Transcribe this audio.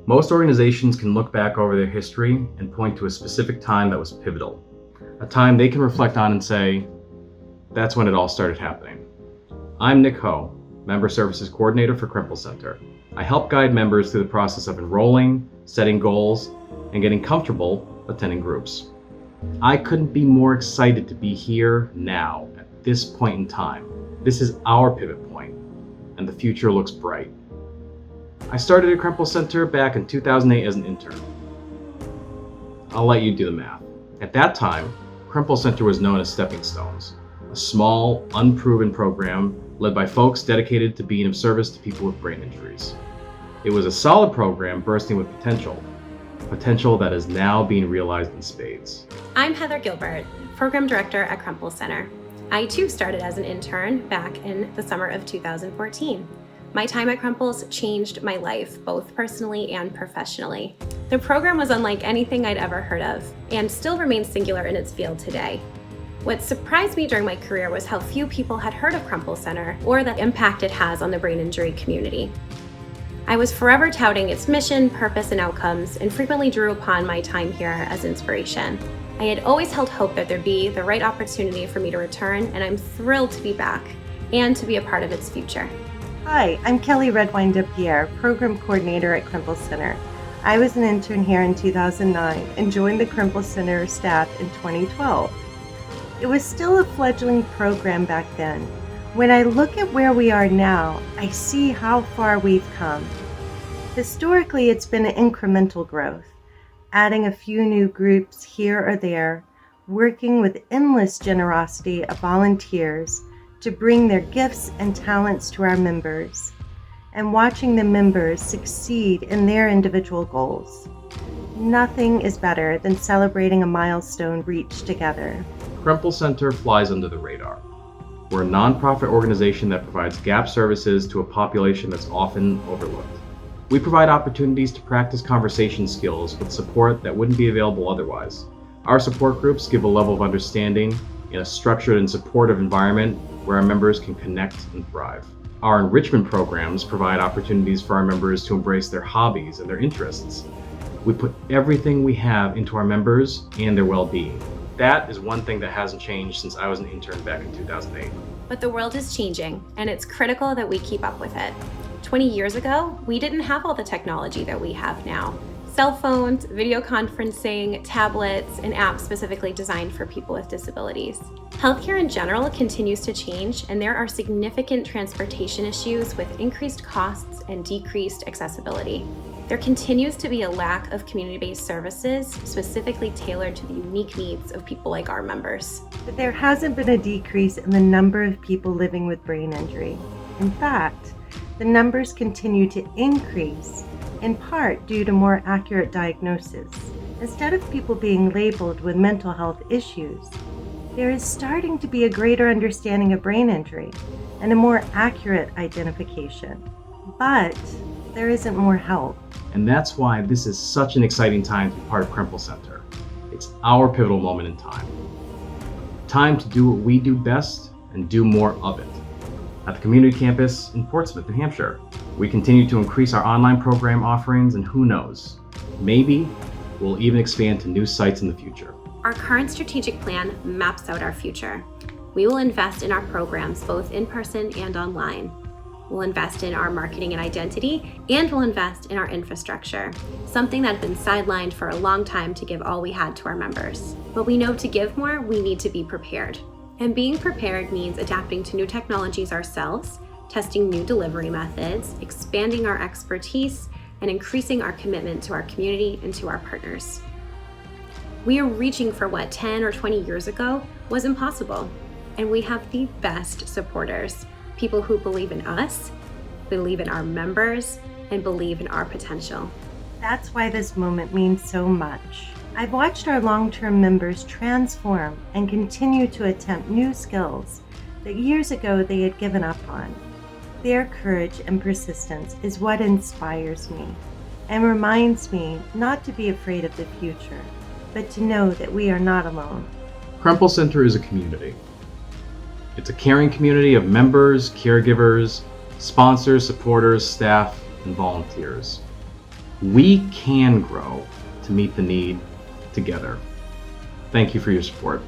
Most organizations can look back over their history and point to a specific time that was pivotal, a time they can reflect on and say, that's when it all started happening. I'm Nick Ho, Member Services Coordinator for Krempel Center. I help guide members through the process of enrolling, setting goals, and getting comfortable attending groups. I couldn't be more excited to be here now at this point in time. This is our pivot point, and the future looks bright. I started at Krempel Center back in 2008 as an intern. I'll let you do the math. At that time, Krempel Center was known as Stepping Stones, a small, unproven program led by folks dedicated to being of service to people with brain injuries. It was a solid program bursting with potential that is now being realized in spades. I'm Heather Gilbert, Program Director at Krempel Center. I too started as an intern back in the summer of 2014. My time at Krempel's changed my life, both personally and professionally. The program was unlike anything I'd ever heard of, and still remains singular in its field today. What surprised me during my career was how few people had heard of Krempel Center or the impact it has on the brain injury community. I was forever touting its mission, purpose, and outcomes, and frequently drew upon my time here as inspiration. I had always held hope that there'd be the right opportunity for me to return, and I'm thrilled to be back and to be a part of its future. Hi, I'm Kelly Redwine-DePierre, Program Coordinator at Krempel Center. I was an intern here in 2009 and joined the Krempel Center staff in 2012. It was still a fledgling program back then. When I look at where we are now, I see how far we've come. Historically, it's been an incremental growth, adding a few new groups here or there, working with endless generosity of volunteers to bring their gifts and talents to our members, and watching the members succeed in their individual goals. Nothing is better than celebrating a milestone reached together. Krempel Center flies under the radar. We're a nonprofit organization that provides gap services to a population that's often overlooked. We provide opportunities to practice conversation skills with support that wouldn't be available otherwise. Our support groups give a level of understanding in a structured and supportive environment where our members can connect and thrive. Our enrichment programs provide opportunities for our members to embrace their hobbies and their interests. We put everything we have into our members and their well-being. That is one thing that hasn't changed since I was an intern back in 2008. But the world is changing, and it's critical that we keep up with it. 20 years ago, we didn't have all the technology that we have now. Cell phones, video conferencing, tablets, and apps specifically designed for people with disabilities. Healthcare in general continues to change, and there are significant transportation issues with increased costs and decreased accessibility. There continues to be a lack of community-based services specifically tailored to the unique needs of people like our members. But there hasn't been a decrease in the number of people living with brain injury. In fact, the numbers continue to increase, in part due to more accurate diagnosis. Instead of people being labeled with mental health issues, there is starting to be a greater understanding of brain injury and a more accurate identification. But there isn't more help. And that's why this is such an exciting time to be part of Krempel Center. It's our pivotal moment in time. Time to do what we do best and do more of it. At the community campus in Portsmouth, New Hampshire, we continue to increase our online program offerings, and who knows, maybe we'll even expand to new sites in the future. Our current strategic plan maps out our future. We will invest in our programs both in person and online. We'll invest in our marketing and identity, and we'll invest in our infrastructure, something that had been sidelined for a long time to give all we had to our members. But we know to give more, we need to be prepared. And being prepared means adapting to new technologies ourselves, testing new delivery methods, expanding our expertise, and increasing our commitment to our community and to our partners. We are reaching for what 10 or 20 years ago was impossible, and we have the best supporters. People who believe in us, believe in our members, and believe in our potential. That's why this moment means so much. I've watched our long-term members transform and continue to attempt new skills that years ago they had given up on. Their courage and persistence is what inspires me and reminds me not to be afraid of the future, but to know that we are not alone. Krempel Center is a community. It's a caring community of members, caregivers, sponsors, supporters, staff, and volunteers. We can grow to meet the need together. Thank you for your support.